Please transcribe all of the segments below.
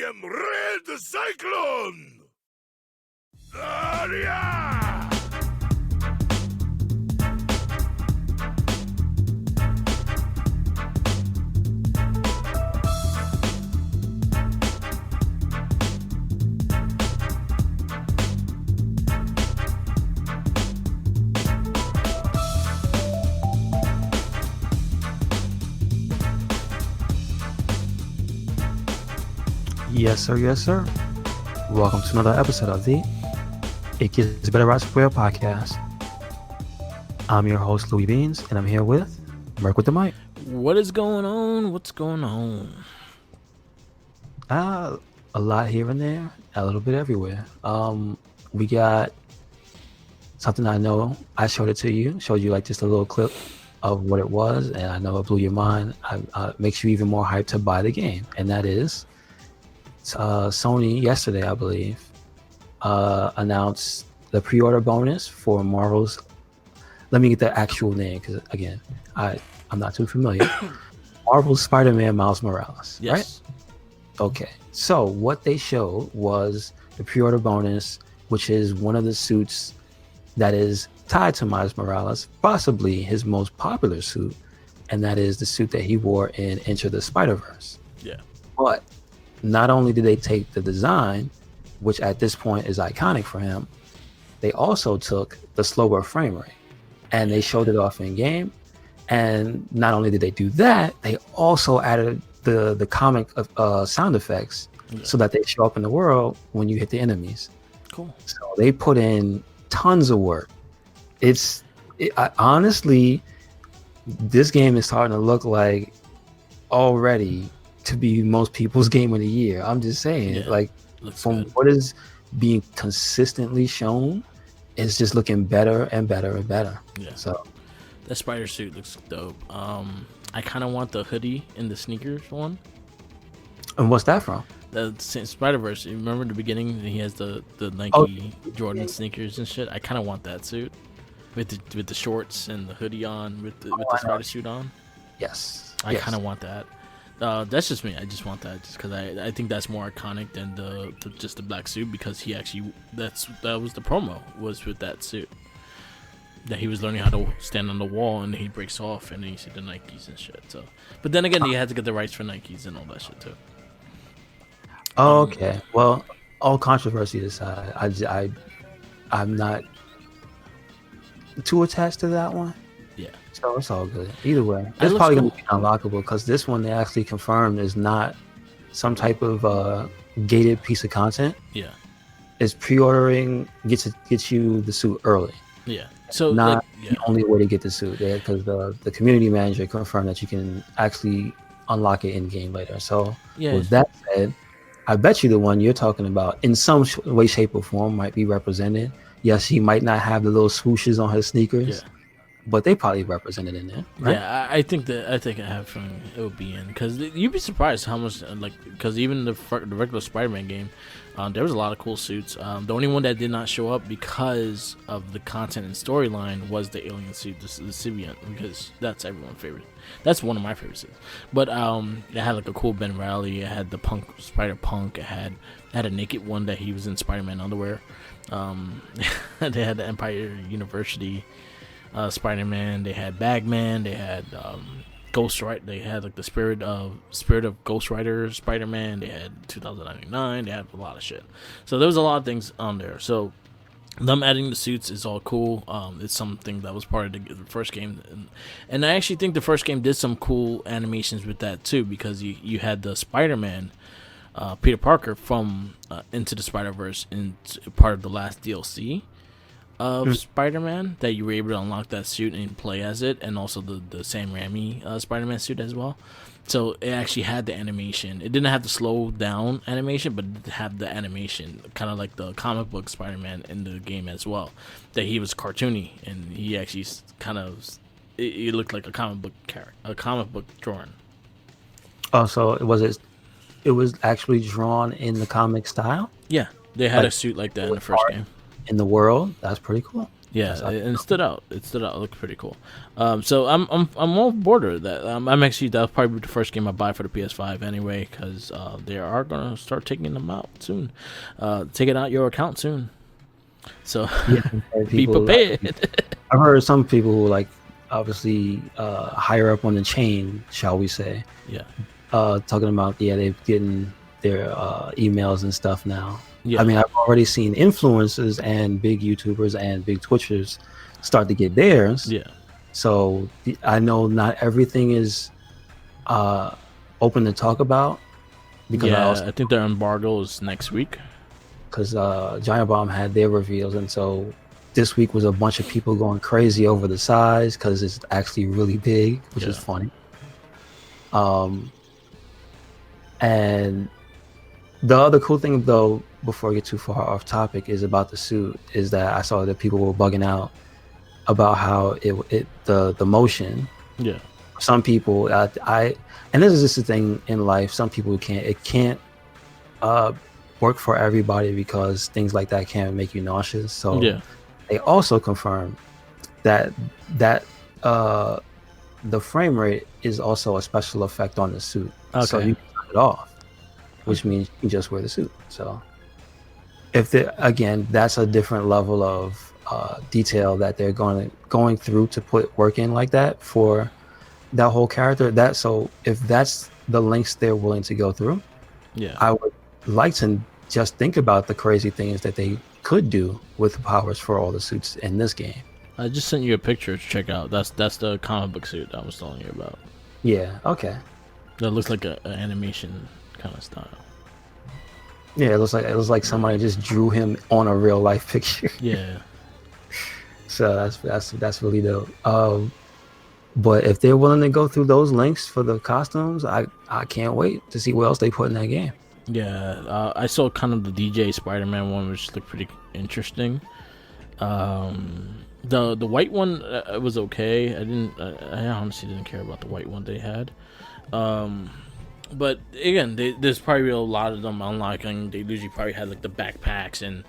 am Red Cyclone! Yeah! Yes, sir. Yes, sir. Welcome to another episode of the It Gets Better Right Square podcast. I'm your host, Louis Beans, and I'm here with Merc with the mic. What is going on? What's going on? A lot here and there, a little bit everywhere. We got something I know. I showed you like just a little clip of what it was, and I know it blew your mind. Makes you even more hyped to buy the game, and that is Sony yesterday, I believe, announced the pre-order bonus for Marvel's. Let me get the actual name because again, I'm not too familiar. Marvel's Spider-Man Miles Morales, Yes. right? Okay, so what they showed was the pre-order bonus, which is one of the suits that is tied to Miles Morales, possibly his most popular suit, and that is the suit that he wore in Enter the Spider-Verse. Yeah. But not only did they take the design, which at this point is iconic for him, they also took the slower frame rate and they showed it off in game. And not only did they do that, they also added the comic sound effects so that they show up in the world when you hit the enemies. Cool. So they put in tons of work. Honestly, this game is starting to look like already to be most people's game of the year. I'm just saying, from what is being consistently shown, it's just looking better and better and better. Yeah. So that spider suit looks dope. I kind of want the hoodie and the sneakers one. And what's that from? The Spider-Verse. You remember in the beginning he has the Nike Jordan sneakers and shit. I kind of want that suit with the shorts and the hoodie on with the spider suit on. Yes. I kind of want that. That's just me. I just want that just because I think that's more iconic than just the black suit, because he actually that was the promo was with that suit, that he was learning how to stand on the wall and he breaks off and then you see the Nikes and shit. So, but then again, he had to get the rights for Nikes and all that shit too. Okay. Well, all controversy aside, I'm not too attached to that one. Yeah. So it's all good. Either way, it's probably going to be unlockable because this one they actually confirmed is not some type of gated piece of content. Yeah. It's pre-ordering gets you the suit early. Yeah. So not the only way to get the suit there, because the community manager confirmed that you can actually unlock it in game later. So with that said, I bet you the one you're talking about in some way, shape, or form might be represented. Yes, he might not have the little swooshes on his sneakers. Yeah. But they probably represented in there, right? Yeah, I think I have feeling it would be in, because you'd be surprised how much because even the regular Spider-Man game, there was a lot of cool suits. The only one that did not show up because of the content and storyline was the alien suit, the symbiote, because that's everyone's favorite. That's one of my favorites. But it had like a cool Ben Reilly. It had the Spider-Punk. It had a naked one that he was in Spider-Man underwear. They had the Empire University. Spider-Man, they had Bagman, they had Ghost Rider, they had like the Spirit of Ghost Rider Spider-Man, they had 2099, they had a lot of shit. So there was a lot of things on there. So them adding the suits is all cool. It's something that was part of the first game, and I actually think the first game did some cool animations with that too, because you had the Spider-Man, Peter Parker from Into the Spider-Verse in part of the last DLC of Spider-Man, that you were able to unlock that suit and play as it, and also the Sam Raimi Spider-Man suit as well. So it actually had the animation. It didn't have the slow down animation, but it had the animation, kind of like the comic book Spider-Man in the game as well. That he was cartoony, and he actually kind of it looked like a comic book character, a comic book drawing. Oh, so it was actually drawn in the comic style? Yeah, they had a suit like that in the first game. In the world, that's pretty cool. Yeah, and it stood out. It stood out. It looked pretty cool. So I'm on board with that. I'm actually that'll probably be the first game I buy for the PS5 anyway, because they are gonna start taking them out soon. Taking out your account soon. So Yeah, be prepared. I've heard some people who like obviously higher up on the chain, shall we say? Yeah. Talking about they're getting their emails and stuff now. Yeah. I mean, I've already seen influencers and big YouTubers and big Twitchers start to get theirs. Yeah. So I know not everything is open to talk about because I think their embargo is next week. Because Giant Bomb had their reveals, and so this week was a bunch of people going crazy over the size because it's actually really big, which is funny. And the other cool thing, though, before I get too far off topic, is about the suit. Is that I saw that people were bugging out about how the motion. Yeah. Some people, and this is just a thing in life. Some people can't work for everybody because things like that can make you nauseous. So they also confirmed that the frame rate is also a special effect on the suit. Okay. So you can turn it off, which means you can just wear the suit. So again, that's a different level of detail that they're going through to put work in like that for that whole character. So if that's the lengths they're willing to go through, I would like to just think about the crazy things that they could do with the powers for all the suits in this game. I just sent you a picture to check out. That's the comic book suit I was telling you about. Yeah. Okay. That looks like an animation kind of style. Yeah, it looks like somebody just drew him on a real life picture. Yeah. So that's really dope. But if they're willing to go through those links for the costumes, I can't wait to see what else they put in that game. Yeah, I saw kind of the DJ Spider-Man one, which looked pretty interesting. The white one was okay. I honestly didn't care about the white one they had. But again, there's probably a lot of them unlocking. They usually probably had like the backpacks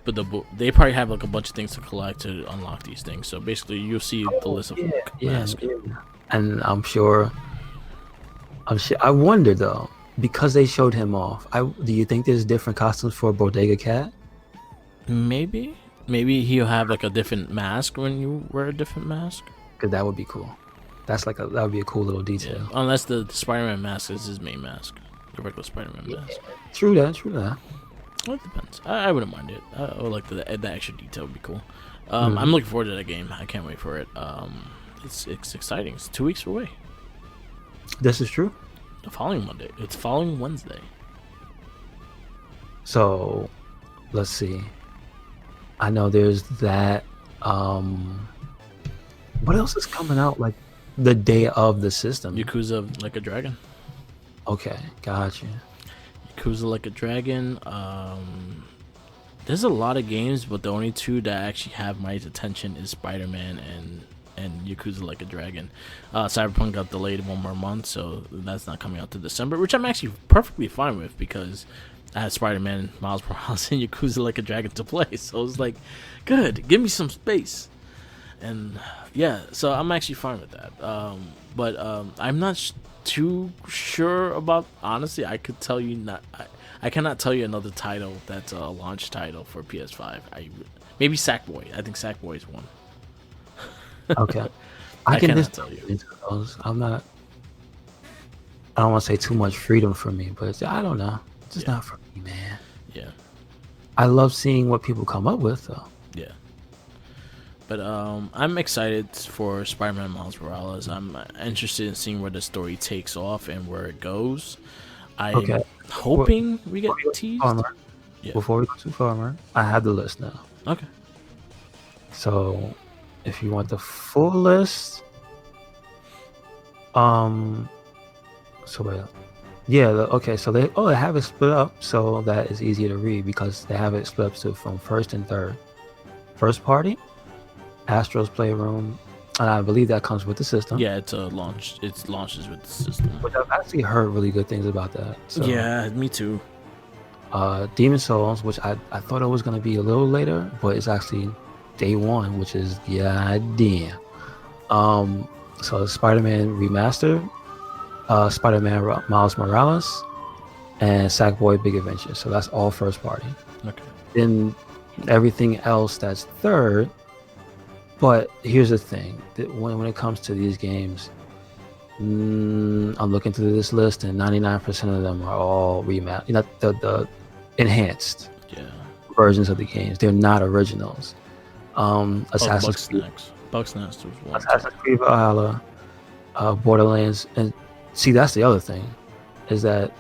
but they probably have like a bunch of things to collect to unlock these things. So basically, you'll see the list of masks. Yeah. And I'm sure. I wonder though, because they showed him off. Do you think there's different costumes for Bodega Cat? Maybe he'll have like a different mask when you wear a different mask. Cause that would be cool. That would be a cool little detail. Yeah. Unless the Spider-Man mask is his main mask, the regular Spider-Man mask. True that. Well, it depends. I wouldn't mind it. I would like the extra detail would be cool. I'm looking forward to that game. I can't wait for it. It's exciting. It's 2 weeks away. This is true. The following Monday. It's following Wednesday. So, let's see. I know there's that. What else is coming out like the day of the system? Yakuza Like a Dragon. Okay, gotcha. Yakuza Like a Dragon. There's a lot of games, but the only two that actually have my attention is Spider-Man and Yakuza Like a Dragon. Cyberpunk got delayed one more month, so that's not coming out to December, which I'm actually perfectly fine with because I had Spider-Man, Miles Morales, and Yakuza Like a Dragon to play. So I was like, good, give me some space. And yeah, so I'm actually fine with that. But I'm not too sure about, honestly, I cannot tell you another title that's a launch title for PS5. Maybe Sackboy. I think Sackboy is one. Okay. I cannot tell you. I don't want to say too much freedom for me, but I don't know. It's just not for me, man. Yeah. I love seeing what people come up with, though. Yeah. But I'm excited for Spider-Man Miles Morales. I'm interested in seeing where the story takes off and where it goes. I'm hoping we get teased. Before we go too far, I have the list now. Okay. So, if you want the full list, so they have it split up so that it's easier to read because they have it split up from first and third. First party, Astro's Playroom, and I believe that comes with the system. Yeah, it's a launch. It launches with the system. But I've actually heard really good things about that. So, yeah, me too. Demon Souls, which I thought it was going to be a little later, but it's actually day one, which is goddamn. So Spider-Man Remastered, Spider-Man Miles Morales, and Sackboy Big Adventure. So that's all first party. Okay. Then everything else that's third. But here's the thing: that when it comes to these games, I'm looking through this list, and 99% of them are all remastered. You know, the enhanced versions of the games. They're not originals. Assassin's Creed, Bugsnax was one. Assassin's Creed Valhalla, Borderlands, and see that's the other thing, is that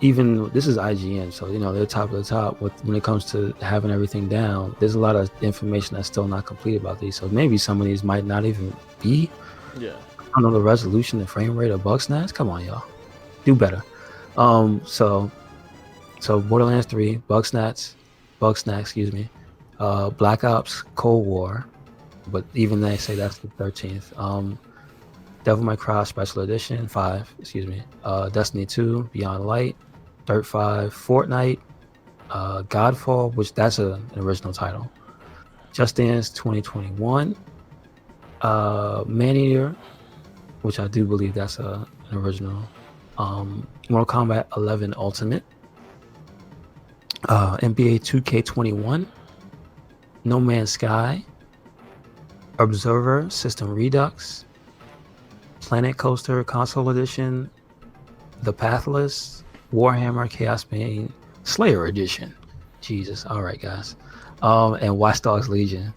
even this is IGN, so they're top of the top when it comes to having everything down. There's a lot of information that's still not complete about these, so maybe some of these might not even be. Yeah. I don't know the resolution, the frame rate of Bugsnax. Come on, y'all, do better. So Borderlands 3, Bugsnax, excuse me, Black Ops Cold War, but even they say that's the 13th. Devil May Cry Special Edition 5, excuse me. Destiny 2, Beyond Light, Dirt 5, Fortnite, Godfall, which that's an original title. Just Dance 2021, Maneater, which I do believe that's an original. Mortal Kombat 11 Ultimate, NBA 2K21, No Man's Sky, Observer System Redux, Planet Coaster Console Edition, The Pathless, Warhammer Chaos Bane Slayer Edition. Jesus, all right, guys. And Watch Dogs Legion,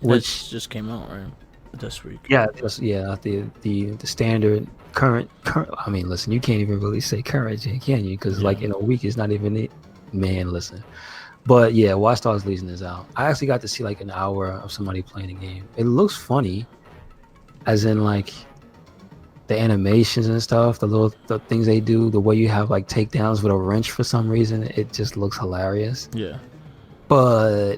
which just came out right this week. The standard current. I mean, listen, you can't even really say current, can you? Because like in a week, it's not even it. Man, listen. But yeah, Watch Dogs Legion is out. I actually got to see like an hour of somebody playing the game. It looks funny, as in like the animations and stuff, the things they do, the way you have like takedowns with a wrench for some reason, it just looks hilarious. Yeah. But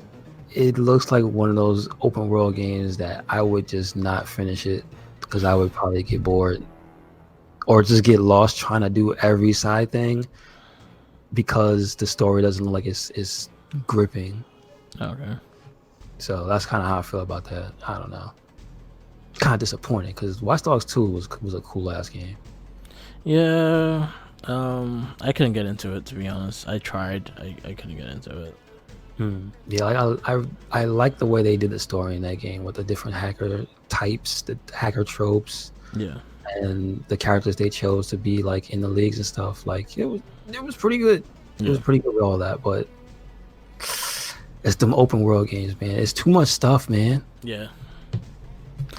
it looks like one of those open world games that I would just not finish it because I would probably get bored or just get lost trying to do every side thing because the story doesn't look like it's gripping. Okay. So that's kind of how I feel about that. I don't know. Kind of disappointed because Watch Dogs 2 was a cool ass game. Yeah. I couldn't get into it, to be honest. I tried. I couldn't get into it. Yeah, I like the way they did the story in that game with the different hacker types, the hacker tropes. Yeah. And the characters they chose to be like in the leagues and stuff. Like it was pretty good. It was pretty good with all that, but it's them open world games, man. It's too much stuff, man. Yeah.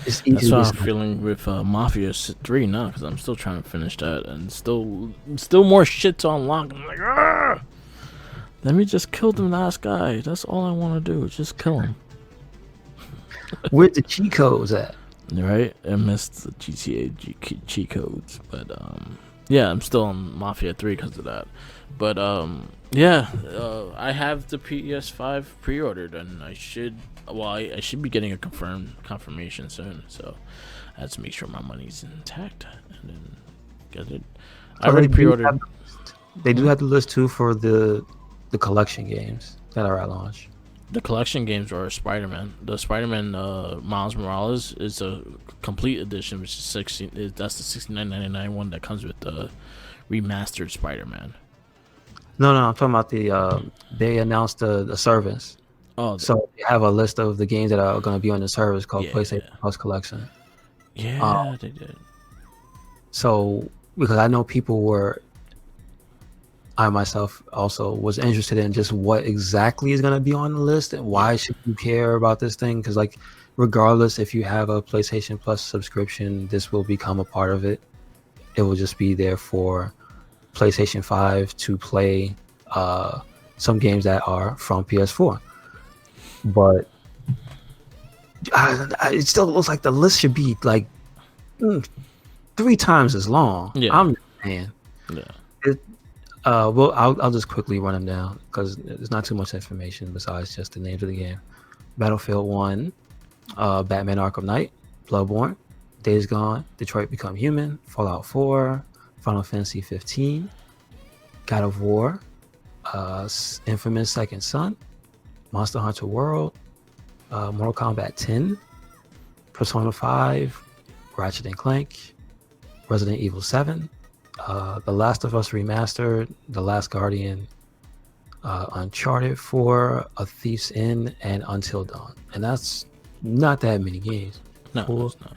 It's easy. That's what I'm feeling with Mafia 3 now, because I'm still trying to finish that, and still more shit to unlock. I'm like, ah! Let me just kill the last guy. That's all I want to do. Just kill him. Where's the cheat codes at? Right? I missed the GTA cheat codes, but yeah, I'm still on Mafia 3 because of that. But I have the PS5 pre-ordered, and I should be getting a confirmation soon. So I have to make sure my money's intact and then get it. I already pre-ordered. They do have the list too for the collection games that are at launch. The collection games are Spider-Man. The Spider-Man Miles Morales is a complete edition, which is that's the $69.99 one that comes with the remastered Spider-Man. No, I'm talking about they announced the service. Oh, so they have a list of the games that are going to be on the service called PlayStation Plus Collection. Yeah, they did. So because I know I myself also was interested in just what exactly is going to be on the list and why should you care about this thing? Because like, regardless if you have a PlayStation Plus subscription, this will become a part of it. It will just be there for PlayStation 5 to play some games that are from PS4. But it still looks like the list should be like 3 times as long. Yeah. I'm saying. Yeah. Well, I'll just quickly run them down because there's not too much information besides just the names of the game. Battlefield 1, Batman Arkham Knight, Bloodborne, Days Gone, Detroit Become Human, Fallout 4, Final Fantasy 15, God of War, Infamous Second Son, Monster Hunter World, Mortal Kombat 10, Persona 5, Ratchet and Clank, Resident Evil 7, The Last of Us Remastered, The Last Guardian, Uncharted 4, A Thief's End, and Until Dawn. And that's not that many games. No, it's not.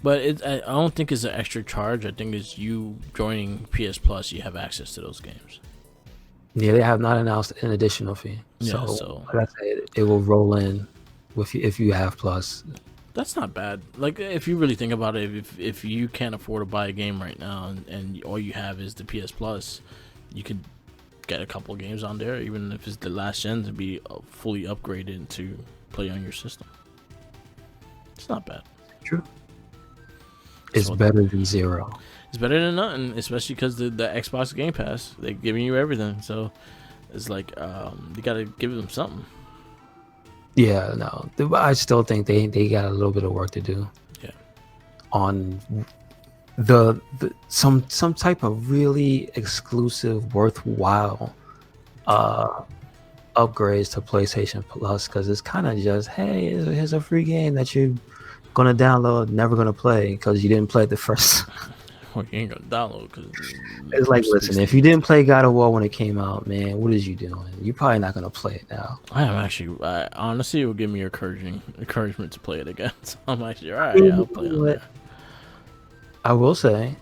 But I don't think it's an extra charge. I think it's you joining PS Plus, you have access to those games. Yeah, they have not announced an additional fee. Yeah, so like I said, it will roll in with you if you have Plus. That's not bad. Like, if you really think about it, if you can't afford to buy a game right now and all you have is the PS Plus, you could get a couple games on there, even if it's the last gen, to be fully upgraded to play on your system. It's not bad. True. It's better than zero. It's better than nothing, especially because the Xbox Game Pass, they're giving you everything. So it's like you gotta give them something. Yeah, no, I still think they got a little bit of work to do. Yeah. On the some type of really exclusive, worthwhile upgrades to PlayStation Plus, because it's kind of just, hey, here's a free game that you're gonna download, never gonna play because you didn't play it the first. Well, you ain't gonna download because it's like, listen, if you didn't play God of War when it came out, man, what is you doing? You're probably not gonna play it now. I am actually, honestly, it would give me encouragement to play it again. So I'm actually, all right, yeah, I'll play it on there. I will say,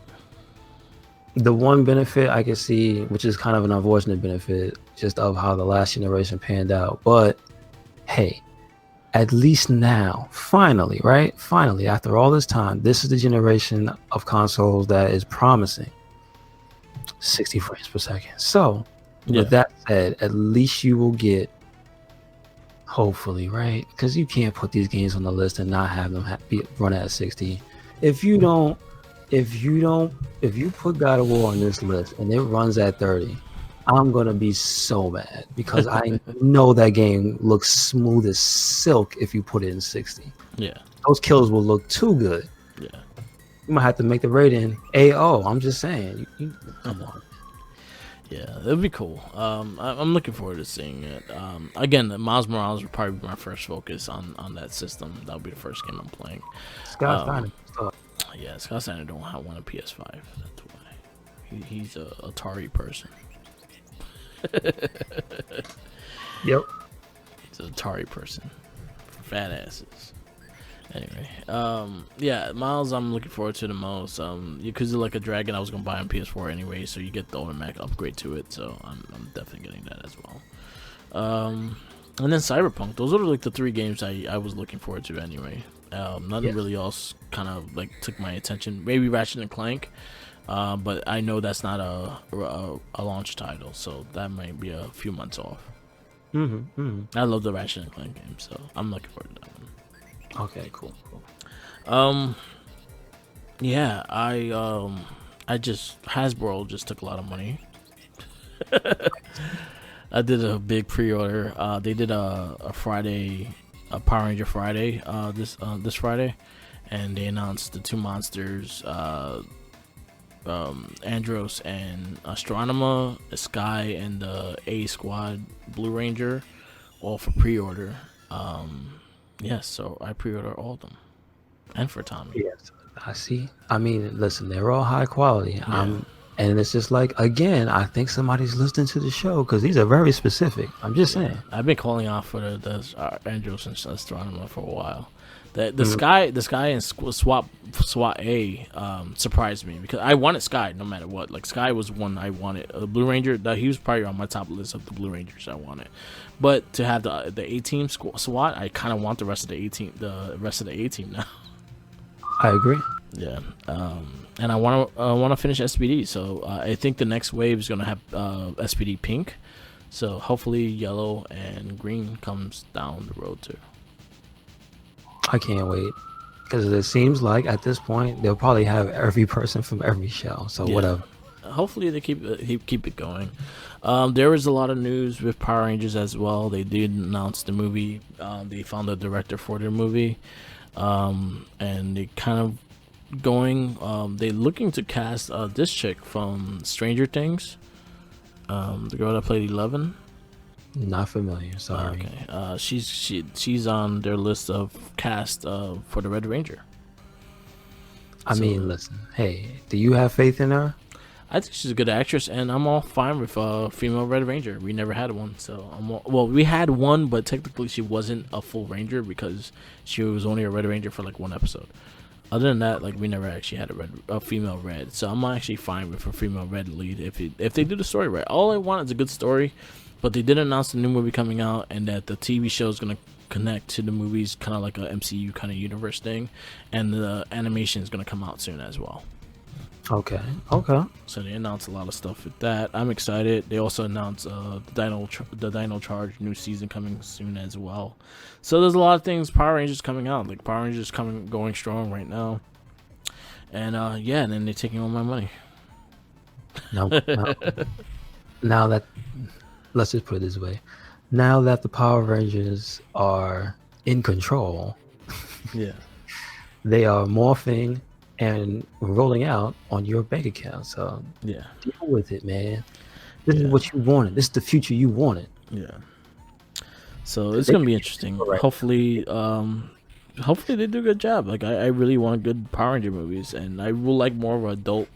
the one benefit I can see, which is kind of an unfortunate benefit, just of how the last generation panned out, but hey, at least now, finally, right? Finally, after all this time, this is the generation of consoles that is promising 60 frames per second. So, with that said, at least you will get, hopefully, right? Because you can't put these games on the list and not have them run at 60. If you put God of War on this list and it runs at 30, I'm gonna be so mad because I know that game looks smooth as silk if you put it in 60. Yeah, those kills will look too good. Yeah, you might have to make the rating AO. I'm just saying, come on. Yeah, it'd be cool. I'm looking forward to seeing it. Again, Miles Morales would probably be my first focus on that system. That'll be the first game I'm playing. Scott Steiner. Yeah, Scott Steiner don't want a PS5. That's why he's a Atari person. Yep. He's an Atari person. For fat asses. Anyway, yeah, Miles, I'm looking forward to the most. Because like a Dragon, I was gonna buy on PS4 anyway, so you get the automatic upgrade to it. So I'm definitely getting that as well. And then Cyberpunk. Those are like the three games I was looking forward to anyway. Nothing really else kind of like took my attention. Maybe Ratchet and Clank. But I know that's not a launch title, so that might be a few months off. I love the Ratchet and Clank game, so I'm looking forward to that one. Okay, cool. Yeah, I just Hasbro just took a lot of money. I did a big pre-order. They did a Friday, a Power Ranger Friday, this Friday, and they announced the two monsters. Andros and Astronema, Sky, and the A Squad Blue Ranger, all for pre-order. Yes, so I pre-order all of them, and for Tommy. Yes, I see. I mean, listen, they're all high quality. Yeah. And it's just like, again, I think somebody's listening to the show because these are very specific. I'm just saying. I've been calling out for the Andros and Astronema for a while. The Sky and SWAT A surprised me because I wanted Sky no matter what. Like, Sky was one I wanted. The Blue Ranger, he was probably on my top list of the Blue Rangers I wanted. But to have the A-Team SWAT, I kind of want the rest of the A-Team now. I agree. Yeah. And I want to finish SPD. So I think the next wave is gonna have SPD Pink. So hopefully yellow and green comes down the road too. I can't wait because it seems like at this point they'll probably have every person from every show. So whatever. Hopefully they keep it going. There was a lot of news with Power Rangers as well. They did announce the movie. They found a director for their movie, and they kind of going. They're looking to cast this chick from Stranger Things, the girl that played 11. Not familiar. Sorry. Okay. She's on their list of cast for the Red Ranger. I So- mean, listen. Hey, do you have faith in her? I think she's a good actress, and I'm all fine with female Red Ranger. We never had one, so well, we had one, but technically she wasn't a full Ranger because she was only a Red Ranger for like one episode. Other than that, like we never actually had a female Red, so I'm actually fine with a female Red lead if they do the story right. All I want is a good story, but they did announce the new movie coming out and that the TV show is gonna connect to the movies, kind of like a MCU kind of universe thing, and the animation is gonna come out soon as well. Okay. Okay. So they announced a lot of stuff with that. I'm excited. They also announced the Dino Charge new season coming soon as well. So there's a lot of things. Power Rangers coming out. Like Power Rangers going strong right now. And yeah, and then they're taking all my money. No. Now that, let's just put it this way. Now that the Power Rangers are in control, Yeah. they are morphing and rolling out on your bank account. So Yeah. deal with it, man. This Yeah. is what you wanted. This is the future you wanted. Yeah. So it's gonna be interesting. Right. Hopefully, hopefully they do a good job. Like I really want good Power Ranger movies, and I will like more of an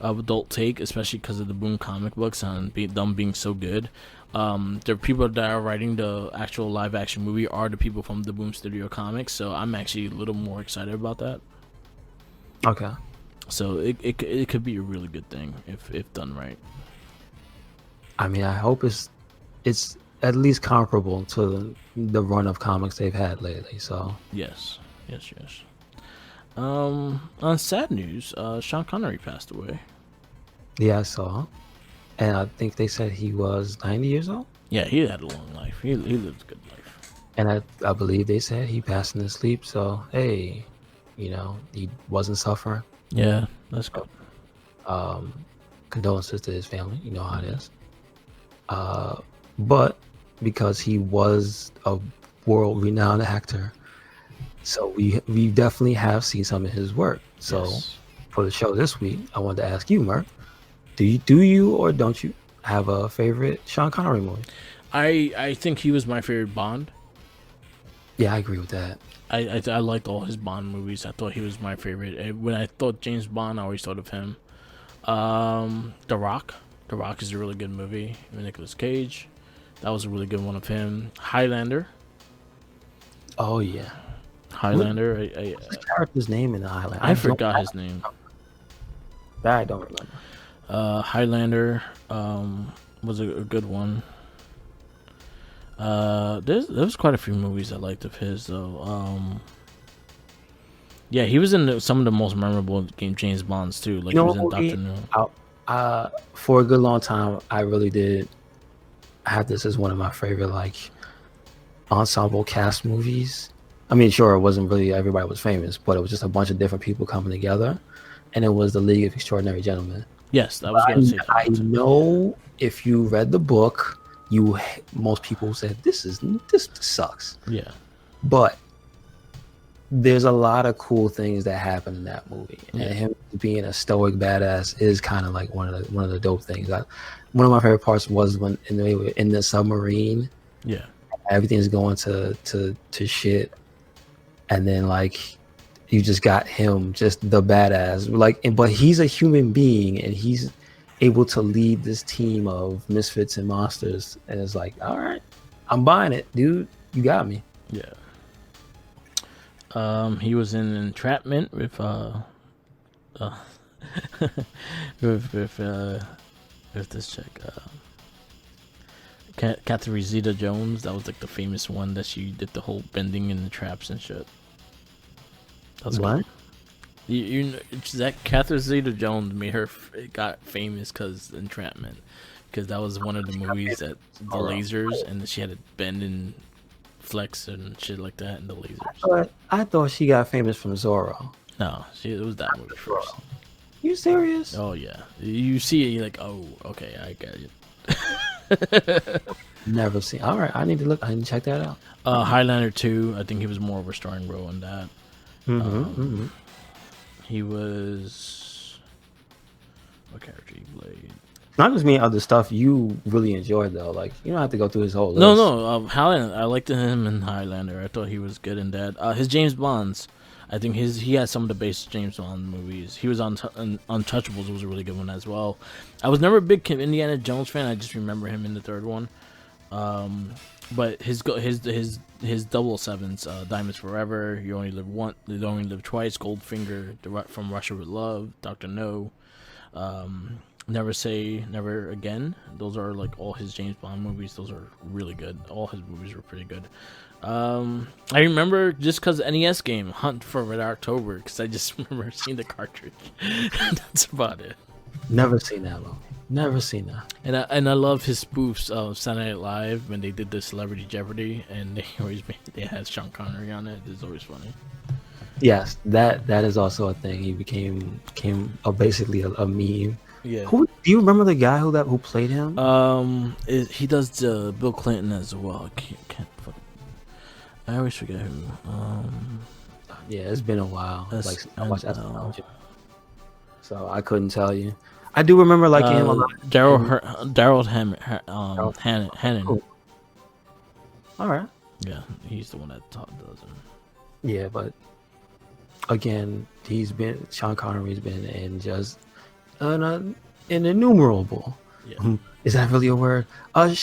adult take, especially because of the Boom comic books and them being so good. The people that are writing the actual live action movie are the people from the Boom Studio Comics, so I'm actually a little more excited about that. Okay. So it could be a really good thing if done right. I mean, I hope it's at least comparable to the run of comics they've had lately. So Yes. On sad news, Sean Connery passed away. yeah, I saw, and I think they said he was 90 years old, Yeah, he had a long life. He lived a good life. and I believe they said he passed in his sleep. So hey, he wasn't suffering. Yeah, that's good. Condolences to his family. You know how it is. But because he was a world-renowned actor, so we definitely have seen some of his work. So Yes. for the show this week, I wanted to ask you, Merc, do you or don't you have a favorite Sean Connery movie? I think he was my favorite Bond. Yeah, I agree with that. I liked all his Bond movies. I thought he was my favorite. And when I thought James Bond, I always thought of him. The Rock. The Rock is a really good movie with Nicolas Cage. That was a really good one of him. Highlander. Oh yeah, Highlander. what's his character's name in the Highlander? I forgot his name. I don't remember. Highlander was a good one. There's quite a few movies I liked of his though. Yeah, he was in some of the most memorable James Bonds too. Like he was in Doctor No. For a good long time, I really did have this as one of my favorite like ensemble cast movies. I mean, sure, it wasn't really everybody was famous, but it was just a bunch of different people coming together, and it was the League of Extraordinary Gentlemen. Yes, I was going to say I that. know if you read the book, most people said this sucks, Yeah, but there's a lot of cool things that happen in that movie, and him being a stoic badass is kind of like one of the dope things. One of my favorite parts was when they were in the submarine. yeah, Everything's going to shit, and then like you just got him, just the badass, but he's a human being and he's able to lead this team of misfits and monsters, and it's like, all right, I'm buying it, dude, you got me. yeah. He was in Entrapment with with this chick, Catherine Zeta-Jones. That was like the famous one that she did the whole bending in the traps and shit. That's What? You know, that Catherine Zeta-Jones made her got famous because Entrapment, because that was one of the movies that the lasers, and she had to bend and flex and shit like that in the lasers. I thought she got famous from Zorro. No, it was that movie first. You serious? Oh yeah, you see it, you're like, oh, okay, I got it. Never seen. All right, I need to check that out. Highlander 2, I think he was more of a starring role in that. He was what character he played? Not just me, other stuff you really enjoyed though. Like you don't have to go through his whole list. No. Highlander. I liked him in Highlander. I thought he was good in that. His James Bonds. I think he had some of the best James Bond movies. He was on Untouchables was a really good one as well. I was never a big Indiana Jones fan. I just remember him in the third one. But his 007s, Diamonds Forever, You Only Live Twice, Goldfinger, From Russia with Love, Dr. No, Never Say Never Again. Those are like all his James Bond movies. Those are really good. All his movies were pretty good. I remember just because NES game Hunt for Red October, because I just remember seeing the cartridge. That's about it. Never seen that movie. Never seen that. And I love his spoofs of Saturday Night Live when they did the Celebrity Jeopardy, and they had Sean Connery on it. It's always funny. Yes, that is also a thing. He became basically a meme. Yeah. Do you remember the guy who played him? He does Bill Clinton as well. I always forget who. Yeah, it's been a while. Like I watched SNL, so I couldn't tell you. I do remember liking him a lot. Daryl Hannon. Cool. All right. Yeah, he's the one that does him. Yeah, but again, Sean Connery's been in just an innumerable. Yeah. Is that really a word? A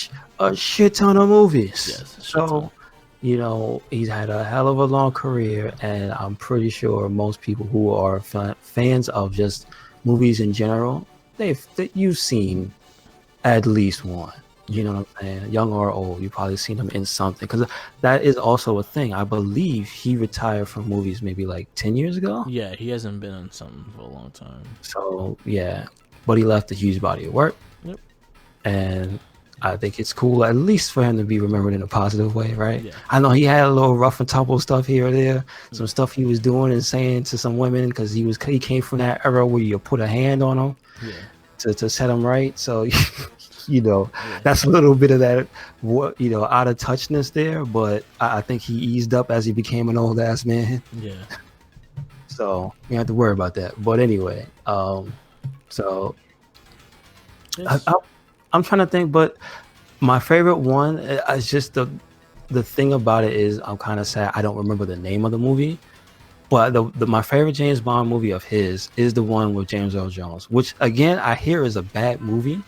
shit ton of movies. Yes. So, he's had a hell of a long career, and I'm pretty sure most people who are fans of just movies in general, you've seen at least one. You know what I'm saying? Young or old, you've probably seen him in something. Because that is also a thing. I believe he retired from movies maybe like 10 years ago. Yeah, he hasn't been in something for a long time. So, yeah. But he left a huge body of work. Yep. And I think it's cool, at least for him to be remembered in a positive way, right? Yeah. I know he had a little rough and tumble stuff here or there. Some stuff he was doing and saying to some women, because he came from that era where you put a hand on them to set them right. So... that's a little bit of that, out of touchness there. But I think he eased up as he became an old ass man. Yeah. So you don't have to worry about that. But anyway, so I'm trying to think. But my favorite one is just the thing about it is I'm kind of sad I don't remember the name of the movie. But my favorite James Bond movie of his is the one with James Earl Jones, which again I hear is a bad movie.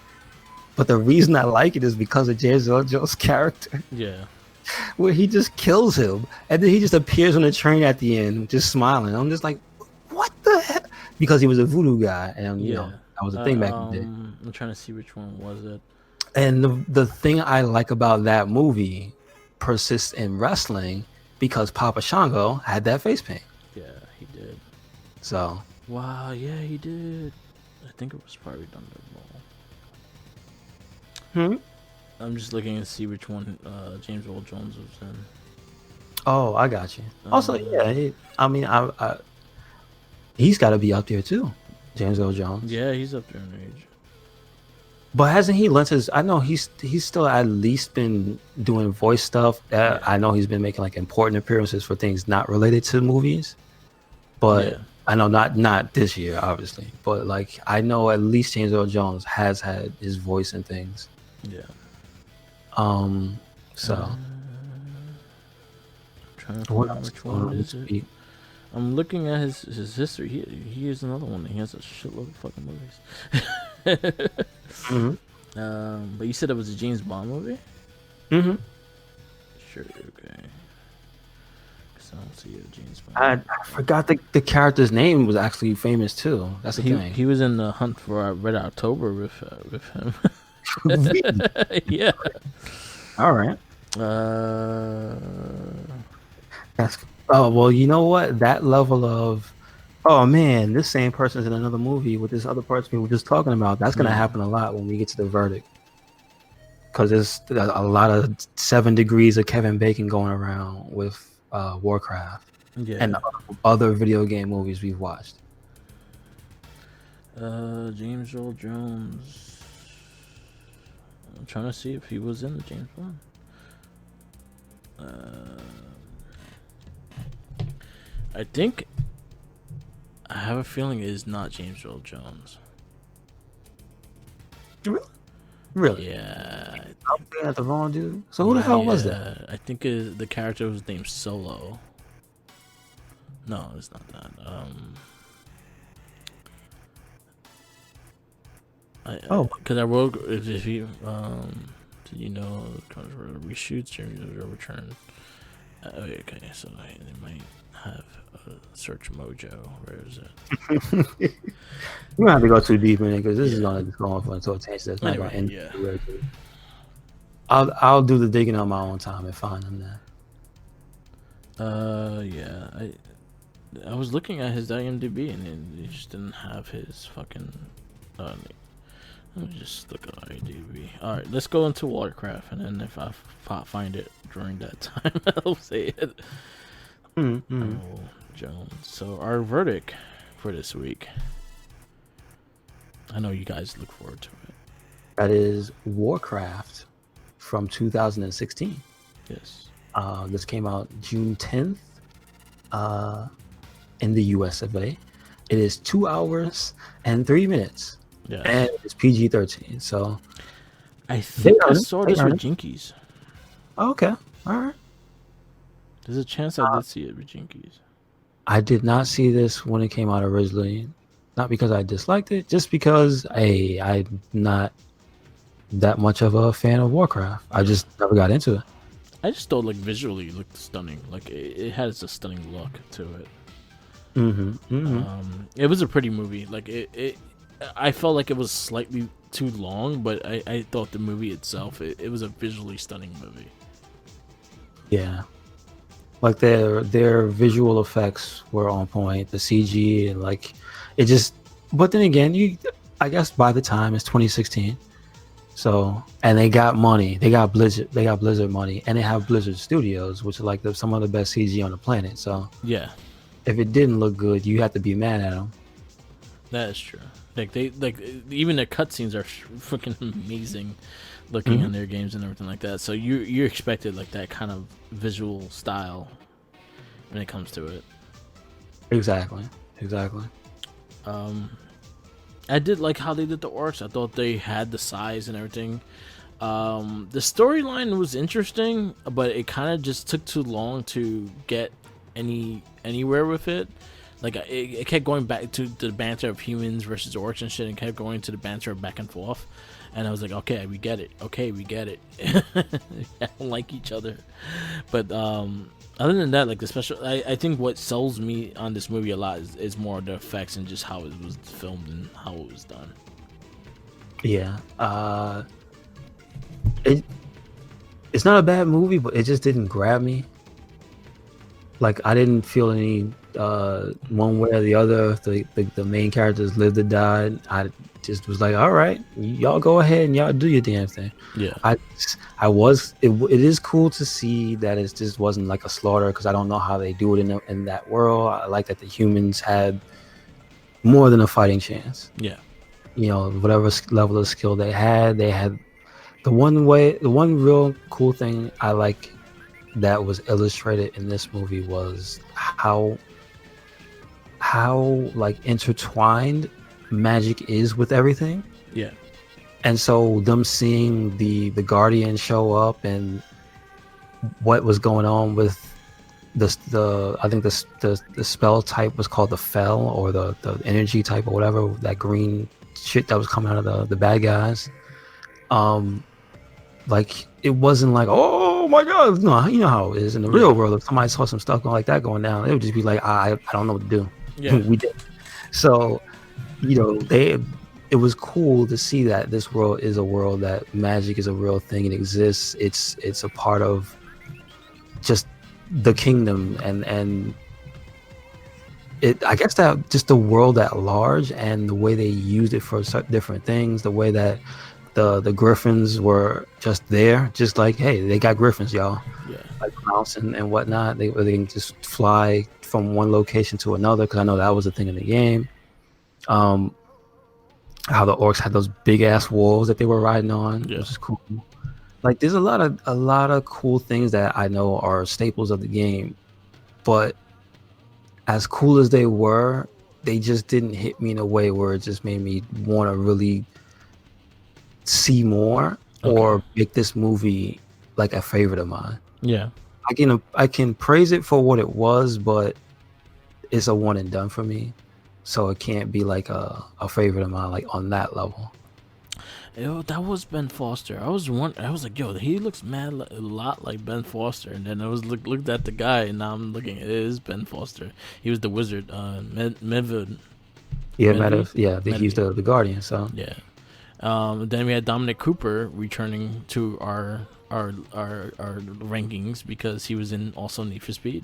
But the reason I like it is because of James Earl Jones' character. Yeah. Where he just kills him. And then he just appears on the train at the end, just smiling. I'm just like, what the heck? Because he was a voodoo guy. And, that was a thing back in the day. I'm trying to see which one was it. And the thing I like about that movie persists in wrestling because Papa Shango had that face paint. Yeah, he did. So. Wow, yeah, he did. I think it was probably Thunderball. I'm just looking to see which one James Earl Jones was in. Oh, I got you. Also, yeah, he's got to be up there too, James Earl Jones. Yeah, he's up there in age. But hasn't he lent his? I know he's still at least been doing voice stuff. I know he's been making like important appearances for things not related to movies. But I know not this year, obviously. But like I know at least James Earl Jones has had his voice in things. Yeah. So. Trying to find which one is it. I'm looking at his history. He is another one. He has a shitload of fucking movies. But you said it was a James Bond movie? Sure, okay. Because I don't see a James Bond. I forgot the character's name was actually famous too. That's the thing. He was in the Hunt for Red October with him. Yeah. All right. Well, you know what? That level of, oh man, this same person's in another movie with this other person we were just talking about. That's gonna happen a lot when we get to the verdict, because there's a lot of 7 degrees of Kevin Bacon going around with Warcraft and other video game movies we've watched. James Earl Jones. I'm trying to see if he was in the James Bond. I think I have a feeling it is not James Earl Jones. Really? Really? Yeah, I'm looking at the wrong dude. So who the hell was that? I think the character was named Solo. No, it's not that. Oh, Because I wrote if you did you know reshoots or return? Okay, so they might have a search mojo. Where is it? you don't have to go too deep in it because this is Yeah. gonna just go on for until tangent. That's not gonna Anyway, end. yeah. I'll do the digging on my own time and find them there. Yeah. I was looking at his IMDb and it just didn't have his fucking. Let me just look at IMDb. All right, let's go into Warcraft, and then if I find it during that time, I'll say it. Mm-hmm. Oh, Jones. So our verdict for this week. I know you guys look forward to it. That is Warcraft from 2016. Yes. This came out June 10th in the US of A. It is 2 hours and 3 minutes. Yes. And it's PG-13. So I think I saw They this earned with Jinkies. okay. All right. There's a chance I did see it with Jinkies. I did not see this when it came out originally. Not because I disliked it, just because I'm not that much of a fan of Warcraft. I just never got into it. I just thought like visually it looked stunning. Like it has a stunning look to it. It was a pretty movie. Like I felt like it was slightly too long, but I thought the movie itself it was a visually stunning movie. Yeah, like their visual effects were on point. The CG and like it just. But then again, I guess by the time it's 2016, so and they got money. They got Blizzard money, and they have Blizzard Studios, which are like some of the best CG on the planet. So Yeah, if it didn't look good, you have to be mad at them. that is true. Like even their cutscenes are freaking amazing looking in their games and everything like that. So you expected like that kind of visual style when it comes to it. Exactly. I did like how they did the orcs. I thought they had the size and everything. The storyline was interesting, but it kind of just took too long to get anywhere with it. Like it kept going back to the banter of humans versus orcs and shit, and kept going to the banter of back and forth. And I was like, okay, we get it. I don't like each other, but other than that, like the special, I think what sells me on this movie a lot is more the effects and just how it was filmed and how it was done. Yeah. It's not a bad movie, but it just didn't grab me. Like I didn't feel any one way or the other. The main characters lived or died. I just was like, all right, y'all go ahead and y'all do your damn thing. Yeah. It is cool to see that it just wasn't like a slaughter, because I don't know how they do it in that world. I like that the humans had more than a fighting chance. Yeah. You know, whatever level of skill they had the one real cool thing I like that was illustrated in this movie was how like intertwined magic is with everything. Yeah. And so them seeing the Guardian show up and what was going on with I think the spell type was called the Fel, or the energy type or whatever, that green shit that was coming out of the bad guys. Like it wasn't like, oh my god, no, you know how it is in the real world. If somebody saw some stuff like that going down, it would just be like, I don't know what to do. Yeah. We did. So, you know, it was cool to see that this world is a world that magic is a real thing. It exists. It's a part of just the kingdom, and I guess that just the world at large, and the way they used it for different things, the way that the griffins were just there, just like, hey, they got griffins, y'all. Yeah. Like mouse and whatnot. They can just fly from one location to another, because I know that was a thing in the game. How the orcs had those big ass wolves that they were riding on, which is cool. Like there's a lot of cool things that I know are staples of the game, but as cool as they were, they just didn't hit me in a way where it just made me want to really see more Okay. or make this movie like a favorite of mine. Yeah. I can praise it for what it was, but it's a one and done for me. So it can't be like a favorite of mine, like on that level. Yo, that was Ben Foster. I was like, yo, he looks a lot like Ben Foster. And then I was looked at the guy, and now I'm looking. It is Ben Foster. He was the wizard. Medved. Yeah, Medved? he's the Guardian. So Yeah. Then we had Dominic Cooper returning to our rankings because he was in also Need for Speed.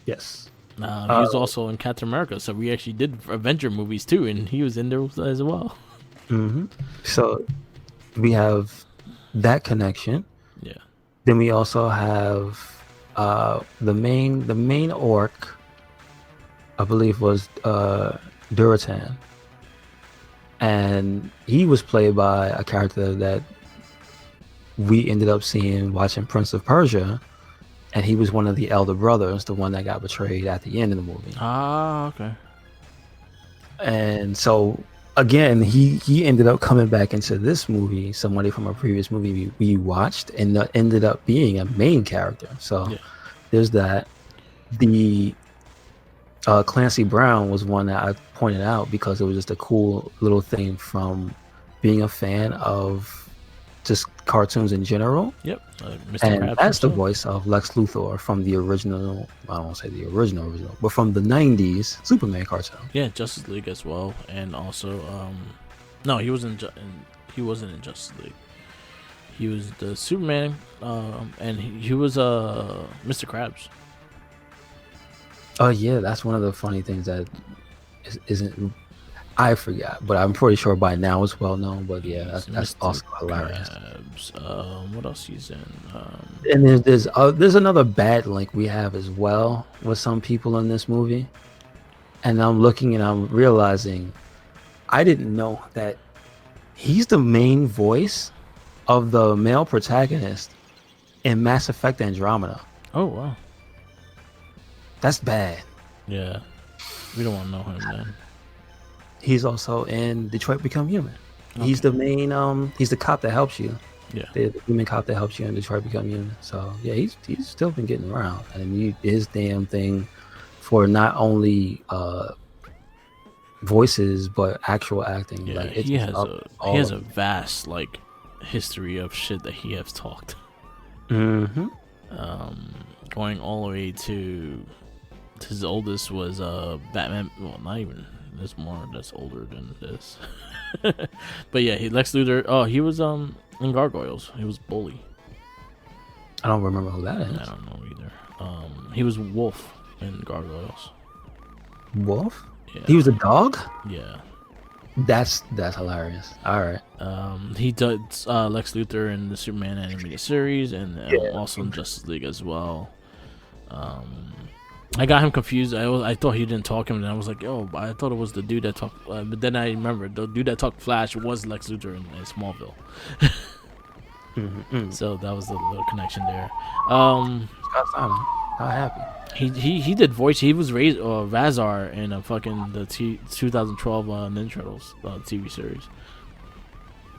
yes, He was also in Captain America. So we actually did Avenger movies too, and he was in there as well. so we have that connection. Yeah. Then we also have the main orc, I believe, was Duratan, and he was played by a character that we ended up seeing watching Prince of Persia, and he was one of the elder brothers, the one that got betrayed at the end of the movie. Ah, okay. And so again, he ended up coming back into this movie, somebody from a previous movie we watched, and ended up being a main character. So there's that. The Clancy Brown was one that I pointed out because it was just a cool little thing from being a fan of just cartoons in general. Yep. Mr. And Krabs that's the himself. voice of Lex Luthor from the original, I don't want to say the original, but from the 90s Superman cartoon. Yeah, Justice League as well, and also no, he wasn't. He wasn't in Justice League. He was the Superman, and he was Mr. Krabs. Oh yeah, that's one of the funny things that isn't. I forgot, but I'm pretty sure by now it's well known. But yeah, that's Mr. also hilarious. Krabs. What else he's in? And there's another bad link we have as well with some people in this movie, and I'm looking and I'm realizing I didn't know that he's the main voice of the male protagonist in Mass Effect Andromeda. Oh wow. That's bad. Yeah, we don't want to know him then. He's also in Detroit Become Human. Okay. He's the main he's the cop that helps you. Yeah. The human cop that helps you in Detroit Become Human. So yeah, he's still been getting around, and his damn thing for not only voices but actual acting. Yeah, like, he has a vast like history of shit that he has talked. Mm-hmm. Going all the way to his oldest was Batman. Well, not even. There's more that's older than this. But yeah, Lex Luthor. Oh, he was in Gargoyles. He was Bully. I don't remember who that is. I don't know either. He was Wolf in Gargoyles. Wolf? Yeah. He was a dog? Yeah. That's hilarious. All right. He did Lex Luthor in the Superman animated series, and also in Justice League as well. I got him confused. I thought he didn't talk him, and I was like, "Oh, I thought it was the dude that talked." But then I remembered the dude that talked Flash was Lex Luthor in Smallville. So that was the little connection there. Scott Simon, not happy. He did voice. He was raised Vazar in a fucking the 2012 Ninja Turtles TV series.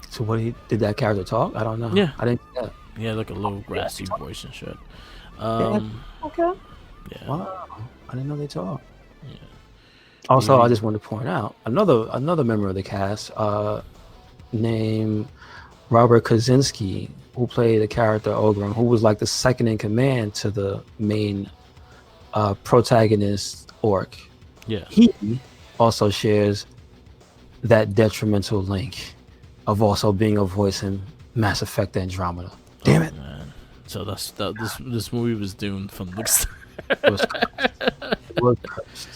So did that character talk? I don't know. Yeah, I didn't see that. He had like a little grassy voice and shit. Okay. Yeah. Wow. I didn't know they talk. Yeah. Also, I just want to point out another member of the cast named Robert Kaczynski, who played the character Ogrim, who was like the second in command to the main protagonist orc. Yeah. He also shares that detrimental link of also being a voice in Mass Effect Andromeda. Damn it. Man. So this movie was doomed from the start. It was cursed. It was cursed.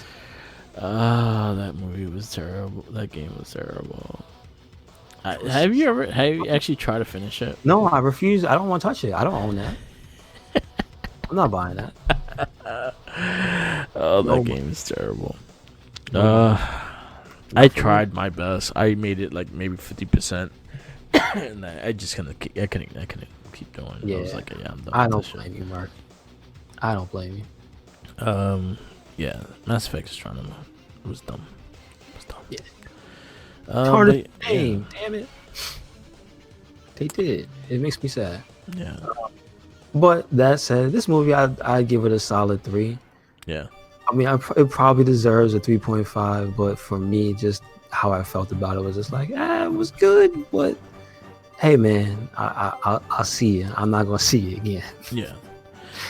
That movie was terrible. That game was terrible. Have you actually tried to finish it? No, I refuse. I don't want to touch it. I don't own that. I'm not buying that. That game is terrible. I tried my best. I made it like maybe 50%, and I just couldn't keep going. Yeah. I was like, yeah, I'm done. I don't blame you, Mark. I don't blame you. Yeah, Mass Effect is trying to. It was dumb. Yeah. Damn it. They did. It makes me sad. Yeah. But that said, this movie, I'd give it a solid 3. Yeah. I mean, it probably deserves a 3.5, but for me, just how I felt about it was just like, it was good, but hey, man, I'll see you. I'm not gonna see you again. Yeah.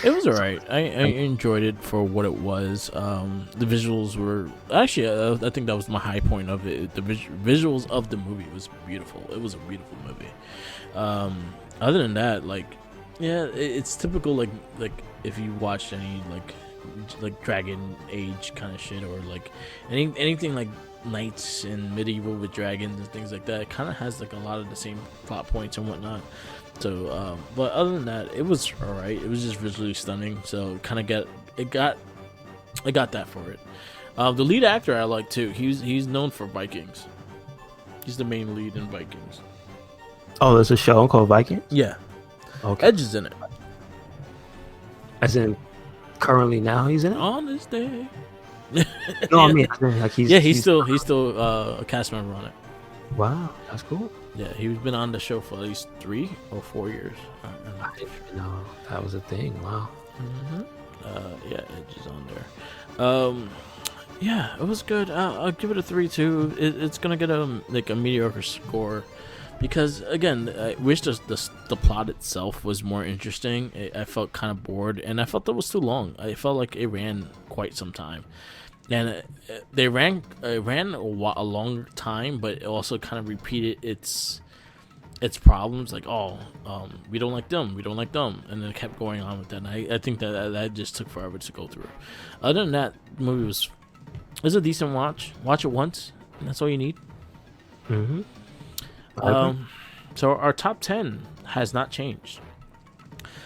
It was alright. I enjoyed it for what it was. The visuals were actually, I think that was my high point of it. The visuals of the movie was beautiful. It was a beautiful movie. Other than that, like, yeah, it's typical. Like if you watched any like Dragon Age kind of shit, or like anything like knights and medieval with dragons and things like that, it kind of has like a lot of the same plot points and whatnot. So, but other than that, it was alright. It was just visually stunning. So, kind of got that for it. The lead actor I like too. He's known for Vikings. He's the main lead in Vikings. Oh, there's a show called Vikings? Yeah. Okay. Edge is in it. As in, currently now he's in it? On this day. No, I mean, like he's still a cast member on it. Wow, that's cool. Yeah, he's been on the show for at least 3 or 4 years. I didn't even know that was a thing. Wow. Yeah, Edge is on there. Yeah, it was good. I'll give it a 3 too. It's gonna get a mediocre score, because again, I wish the plot itself was more interesting. I felt kind of bored, and I felt that was too long. I felt like it ran quite some time. And they ran a long time, but it also kind of repeated its problems. Like, we don't like them, and then it kept going on with that. And I think that just took forever to go through. Other than that, the movie was a decent watch. Watch it once, and that's all you need. So our top 10 has not changed.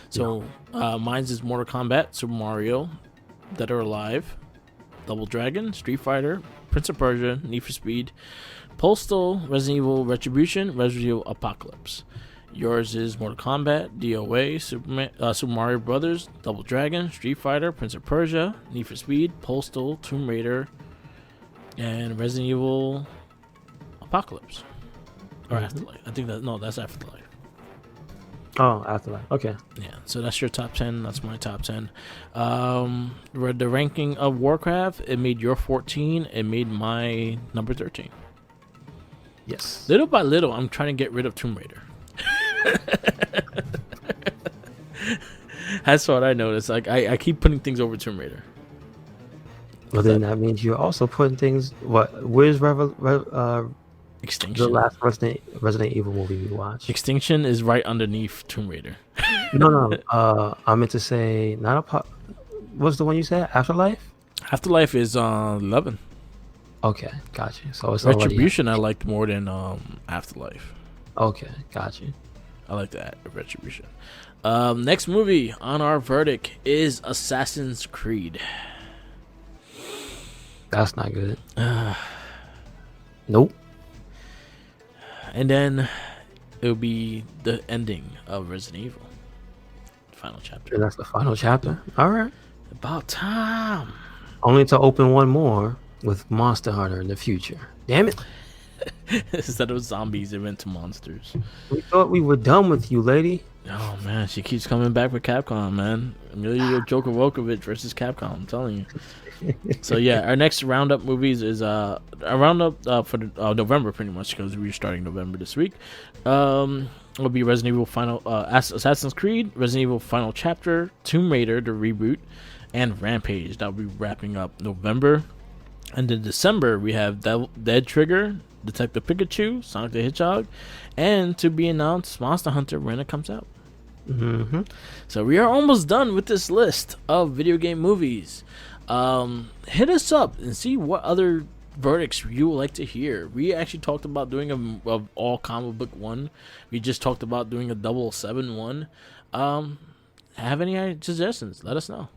So mine's is Mortal Kombat, Super Mario, Dead or Alive, Double Dragon, Street Fighter, Prince of Persia, Need for Speed, Postal, Resident Evil Retribution, Resident Evil Apocalypse. Yours is Mortal Kombat, DOA, Super Mario Brothers, Double Dragon, Street Fighter, Prince of Persia, Need for Speed, Postal, Tomb Raider, and Resident Evil Apocalypse. Or Afterlife. I think that's Afterlife. Oh, Afterlife. Okay. Yeah, so that's your top 10. That's my top 10. The ranking of Warcraft, it made your 14. It made my number 13. Yes. Little by little, I'm trying to get rid of Tomb Raider. That's what I noticed. Like, I keep putting things over Tomb Raider. Well, then that means you're also putting things. Where's Extinction? The last Resident Evil movie we watched. Extinction is right underneath Tomb Raider. No. I meant to say what's the one you said? Afterlife. Afterlife is 11. Okay, got you. So it's Retribution I liked more than Afterlife. Okay, got you. I like that, Retribution. Next movie on our verdict is Assassin's Creed. That's not good. Nope. And then it'll be the ending of Resident Evil. Final chapter. And that's the final chapter? All right. About time. Only to open one more with Monster Hunter in the future. Damn it. Instead of zombies, it went to monsters. We thought we were done with you, lady. Oh, man. She keeps coming back with Capcom, man. Amelia Joker Volkovich versus Capcom. I'm telling you. So yeah, our next roundup movies is a roundup for November, pretty much, because we're starting November this week. It'll be Resident Evil Final, Assassin's Creed, Resident Evil Final Chapter, Tomb Raider the reboot, and Rampage. That'll be wrapping up November, and in December we have Dead Trigger, Detective Pikachu, Sonic the Hedgehog, and to be announced Monster Hunter when it comes out. So we are almost done with this list of video game movies. Hit us up and see what other verdicts you would like to hear. We actually talked about doing a all comic book one. We just talked about doing a 007 one. Have any suggestions? Let us know.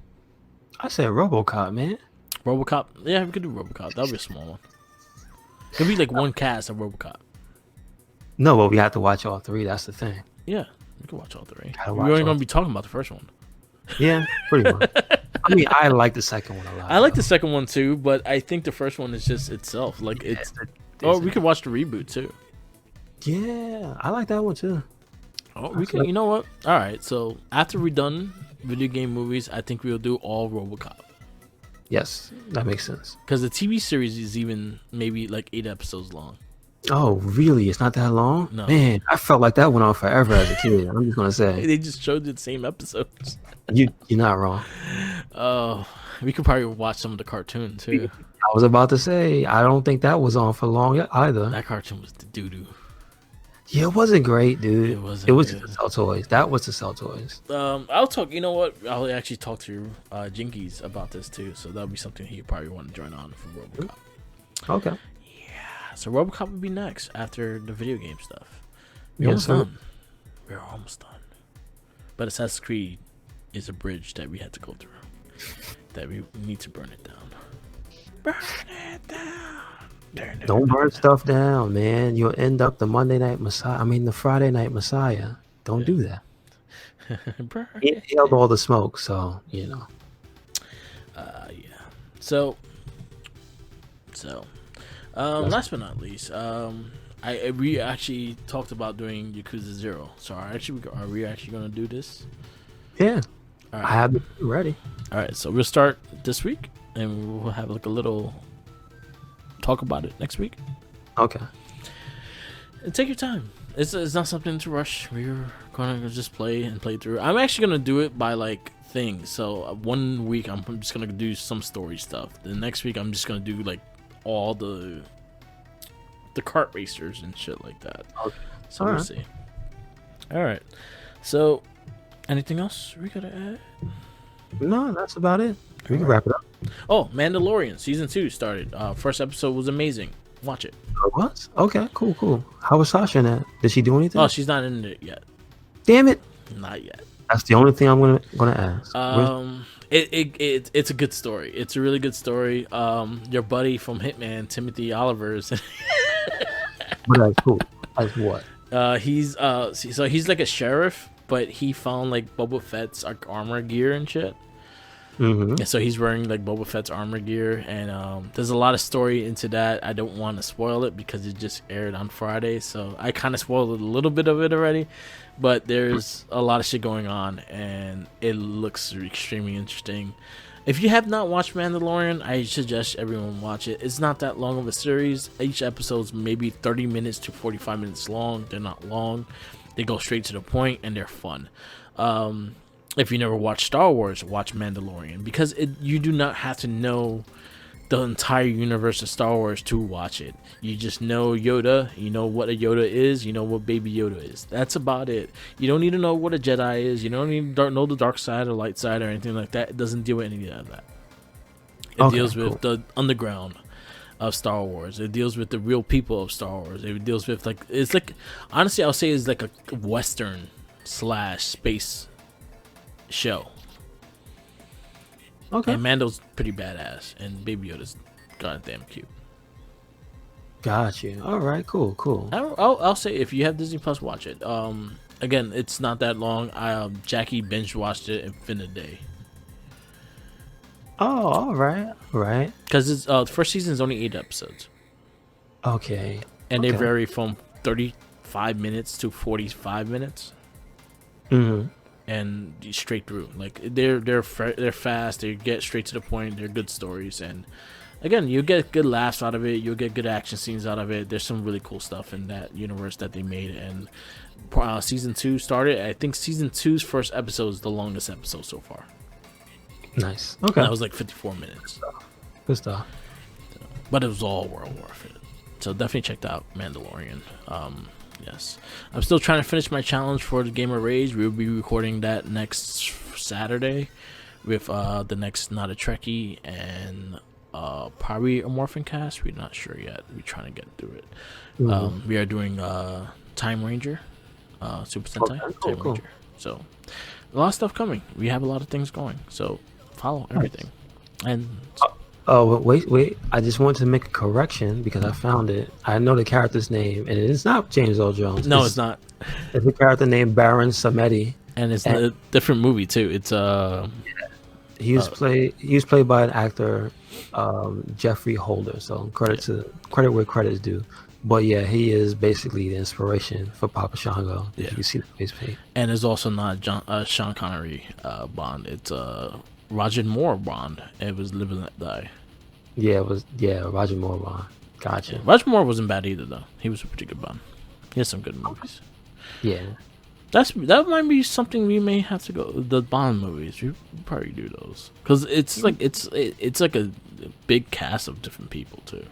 I said RoboCop, man. RoboCop. Yeah, we could do RoboCop. That'll be a small one. Could be like one cast of RoboCop. No, but we have to watch all 3. That's the thing. Yeah, we can watch all 3. We're We're only going to be talking about the first one. Yeah, pretty much. I mean, I like the second one a lot. I like the second one too, but I think the first one is just itself. Like we could watch the reboot too. Yeah, I like that one too. Oh, we can. You know what? All right. So after we're done video game movies, I think we'll do all RoboCop. Yes, that makes sense. Because the TV series is even maybe like 8 episodes long. Oh, really? It's not that long? No. Man, I felt like that went on forever as a kid. I'm just gonna say. They just showed the same episodes. You're not wrong. Oh, we could probably watch some of the cartoon too. I was about to say, I don't think that was on for long either. That cartoon was the doo-doo. Yeah, it wasn't great, dude. It wasn't. It was good. to sell toys. That was to sell toys. I'll talk. You know what? I'll actually talk to Jinkies about this too. So that'll be something he probably want to join on for RoboCop. Okay. Yeah. So RoboCop would be next after the video game stuff. We're Yes, almost sir. done. We're almost done. But Assassin's Creed is a bridge that we had to go through. That we need to burn it down. Burn it down. Don't burn stuff down, man. You'll end up the the Friday Night Messiah. Don't do that. Burn He it. inhaled all the smoke, so you know. Yeah. So, last but not least, we actually talked about doing Yakuza 0. So are we actually going to do this? Yeah, All I right. have it ready. All right. So we'll start this week, and we'll have like a little talk about it next week. Okay. And take your time. It's not something to rush. We're gonna just play through. I'm actually gonna do it by like things. So 1 week I'm just gonna do some story stuff. The next week I'm just gonna do like all the kart racers and shit like that. Okay. So All we'll right. see. All right. So anything else we gotta add? No, that's about it. We can wrap it up. Oh, Mandalorian season 2 started. First episode was amazing. Watch it. What? Okay, cool. How was Sasha in that? Did she do anything? Oh, she's not in it yet. Damn it! Not yet. That's the only thing I'm gonna ask. It's a good story. It's a really good story. Your buddy from Hitman, Timothy Oliver's. But that's cool. As what? He's like a sheriff, but he found like Boba Fett's like armor gear and shit. Mm-hmm. And so he's wearing like Boba Fett's armor gear, and there's a lot of story into that. I don't want to spoil it because it just aired on Friday, so I kind of spoiled a little bit of it already. But there's a lot of shit going on, and it looks extremely interesting. If you have not watched Mandalorian, I suggest everyone watch it. It's not that long of a series. Each episode's maybe 30 minutes to 45 minutes long. They're not long. They go straight to the point, and they're fun. If you never watched Star Wars, watch Mandalorian, because you do not have to know the entire universe of Star Wars to watch it. You just know Yoda, you know what a Yoda is, you know what Baby Yoda is. That's about it. You don't need to know what a Jedi is. You don't need to know the dark side or light side or anything like that. It doesn't deal with any of that. It deals with the underground of Star Wars. It deals with the real people of Star Wars. It deals with honestly, I'll say it's like a Western / space show. Okay. And Mando's pretty badass, and Baby Yoda's goddamn cute. Got you. All right. Cool. I'll say if you have Disney Plus, watch it. Again, it's not that long. Jackie binge watched it in a day. Oh, all right. Because it's the first season is only 8 episodes, Okay. and they Okay. vary from 35 minutes to 45 minutes. Mm-hmm. And straight through, like they're fast. They get straight to the point. They're good stories, and again, you get good laughs out of it. You'll get good action scenes out of it. There's some really cool stuff in that universe that they made. And season 2 started. I think season 2's first episode is the longest episode so far. Nice. Okay. That was like 54 minutes, Good stuff. but it was all well worth it. So definitely check out Mandalorian. Yes, I'm still trying to finish my challenge for the Gamer Rage. We'll be recording that next Saturday with the next Not a Trekkie and probably a Morphin Cast. We're not sure yet. We're trying to get through it. Mhm. We are doing Time Ranger, Super Sentai Okay, cool, Time cool. Ranger. So a lot of stuff coming. We have a lot of things going. So follow everything. And Oh, wait. I just wanted to make a correction because I found it. I know the character's name, and it's not James Earl Jones. no, it's not. It's a character named Baron Samedi. And it's a different movie too. It's He was played by an actor, Geoffrey Holder. So credit where credit is due. But yeah, he is basically the inspiration for Papa Shango. Yeah. You can see the face paint. And it's also not Sean Connery Bond. It's Roger Moore Bond. It was Live and Let Die. Yeah, it was Roger Moore Bond. Gotcha. Yeah. Roger Moore wasn't bad either though. He was a pretty good Bond. He has some good movies. Yeah. That might be something we may have to go. The Bond movies, we probably do those because it's like it's like a big cast of different people too.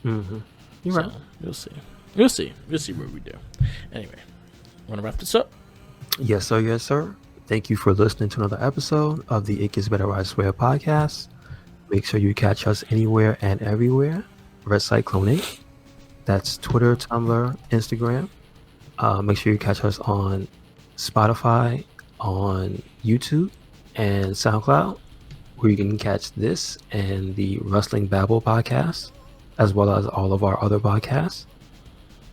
Mm-hmm. You're So, right. We'll see what we do. Anyway, want to wrap this up? Yes, sir. Yes, sir. Thank you for listening to another episode of the It Gets Better, I Swear podcast. Make sure you catch us anywhere and everywhere. RedCycloneInc. That's Twitter, Tumblr, Instagram. Make sure you catch us on Spotify, on YouTube, and SoundCloud, where you can catch this and the Wrestling Babble podcast, as well as all of our other podcasts.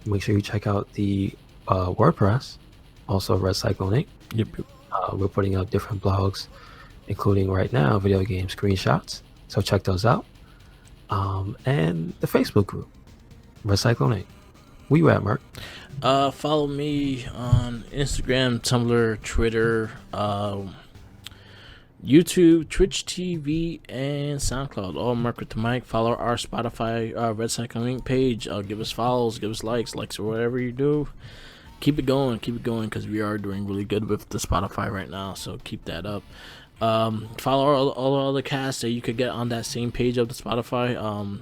Make sure you check out the WordPress, also RedCycloneInc. Yep. We're putting up different blogs, including right now video game screenshots. So check those out. And the Facebook group, RedCycloneInc. Where you at, Mark? Follow me on Instagram, Tumblr, Twitter, YouTube, Twitch TV, and SoundCloud. All Mark with the Mic. Follow our Spotify RedCycloneInc page. Give us follows, give us likes or whatever you do. Keep it going, because we are doing really good with the Spotify right now. So keep that up. Follow all the other casts that you could get on that same page of the Spotify.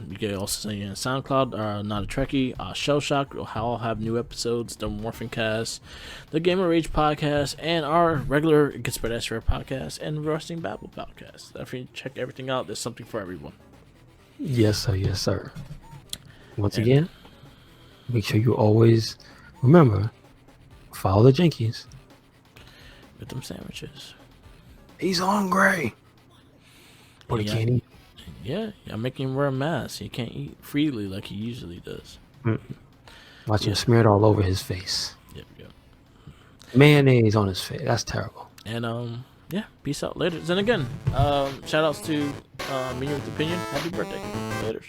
You can also see in SoundCloud, Not a Trekkie, Shell Shock. I'll have new episodes, the Morphin Cast, the Gamer Rage podcast, and our regular It Gets Better SRF podcast and Wrestling Babble podcast. Definitely check everything out. There's something for everyone. Yes, sir. Yes, sir. Once again, make sure you always remember, follow the Jinkies. Get them sandwiches. He's hungry. But he can't eat. Yeah, I'm making him wear a mask. He can't eat freely like he usually does. Watch him smear it all over his face. Yep. Mayonnaise on his face. That's terrible. And yeah, peace out later. And again, shout outs to Me With Opinion. Happy birthday. Later.